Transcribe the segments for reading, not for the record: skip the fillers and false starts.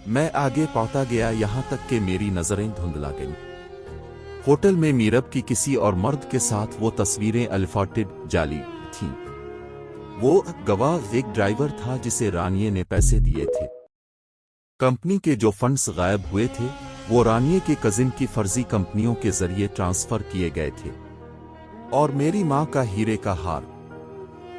मैं आगे पहुंचता गया, यहां तक कि मेरी नजरें धुंधला गईं। होटल में मीरब की किसी और मर्द के साथ वो तस्वीरें अल्फाटेड जाली थीं। वो गवाह एक ड्राइवर था जिसे रानिये ने पैसे दिए थे। कंपनी के जो फंड्स गायब हुए थे वो रानिये के कजिन की फर्जी कंपनियों के जरिए ट्रांसफर किए गए थे। और मेरी मां का हीरे का हार।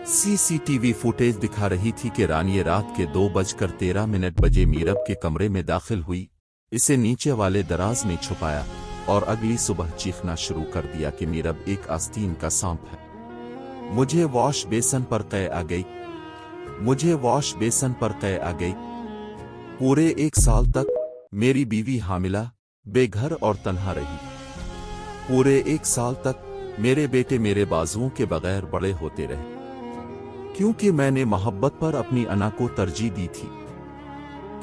सीसीटीवी फुटेज दिखा रही थी कि रानिये रात के 2:13 बजे मीरब के कमरे में दाखिल हुई, इसे नीचे वाले दराज में छुपाया और अगली सुबह चीखना शुरू कर दिया कि मीरब एक आस्तीन का सांप है। मुझे वॉश बेसन पर कै आ गई। मुझे वॉश बेसन पर कै आ गई। पूरे 1 साल तक मेरी बीवी हामिला, बेघर और तन्हा रही। पूरे 1 साल तक मेरे बेटे मेरे बाजुओं के बगैर बड़े होते रहे, क्योंकि मैंने मोहब्बत पर अपनी अना को तरजीह दी थी,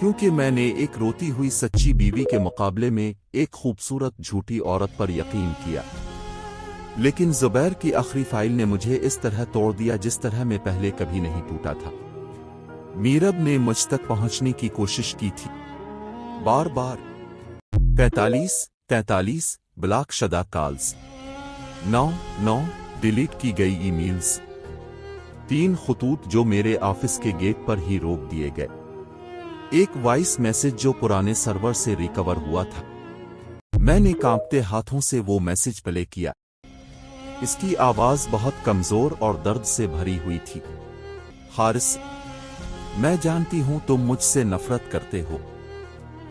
क्योंकि मैंने एक रोती हुई सच्ची बीवी के मुकाबले में एक खूबसूरत झूठी औरत पर यकीन किया। लेकिन जुबैर की आखिरी फाइल ने मुझे इस तरह तोड़ दिया जिस तरह मैं पहले कभी नहीं टूटा था। मीरब ने मुझ तक पहुंचने की कोशिश की थी, बार बार। 43 ब्लॉक शदा कॉल्स, 9 डिलीट की गई ईमेल्स, 3 खतूत जो मेरे ऑफिस के गेट पर ही रोक दिए गए, एक वॉइस मैसेज जो पुराने सर्वर से रिकवर हुआ था। मैंने कांपते हाथों से वो मैसेज प्ले किया। इसकी आवाज बहुत कमजोर और दर्द से भरी हुई थी। हारिस, मैं जानती हूं तुम मुझसे नफरत करते हो,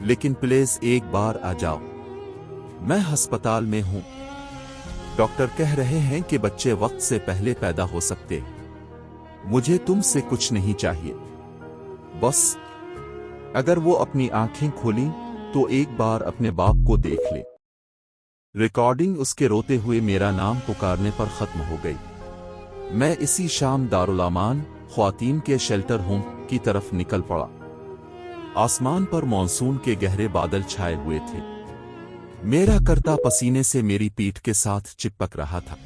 लेकिन प्लीज एक बार आ जाओ। मैं अस्पताल में हूं। डॉक्टर कह रहे हैं कि बच्चे वक्त से पहले पैदा हो सकते हैं। मुझे तुमसे कुछ नहीं चाहिए, बस अगर वो अपनी आंखें खोलीं तो एक बार अपने बाप को देख ले। रिकॉर्डिंग उसके रोते हुए मेरा नाम पुकारने पर खत्म हो गई। मैं इसी शाम दारुल अमान ख्वातीन के शेल्टर होम की तरफ निकल पड़ा। आसमान पर मॉनसून के गहरे बादल छाए हुए थे। मेरा करता पसीने से मेरी पीठ के साथ चिपक रहा था।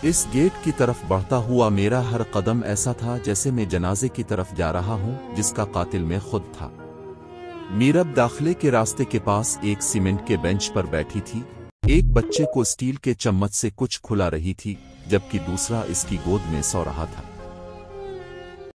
इस गेट की तरफ बढ़ता हुआ मेरा हर कदम ऐसा था जैसे मैं जनाजे की तरफ जा रहा हूं जिसका कातिल मैं खुद था। मीरब दाखिले के रास्ते के पास एक सीमेंट के बेंच पर बैठी थी। एक बच्चे को स्टील के चम्मच से कुछ खुला रही थी, जबकि दूसरा इसकी गोद में सो रहा था।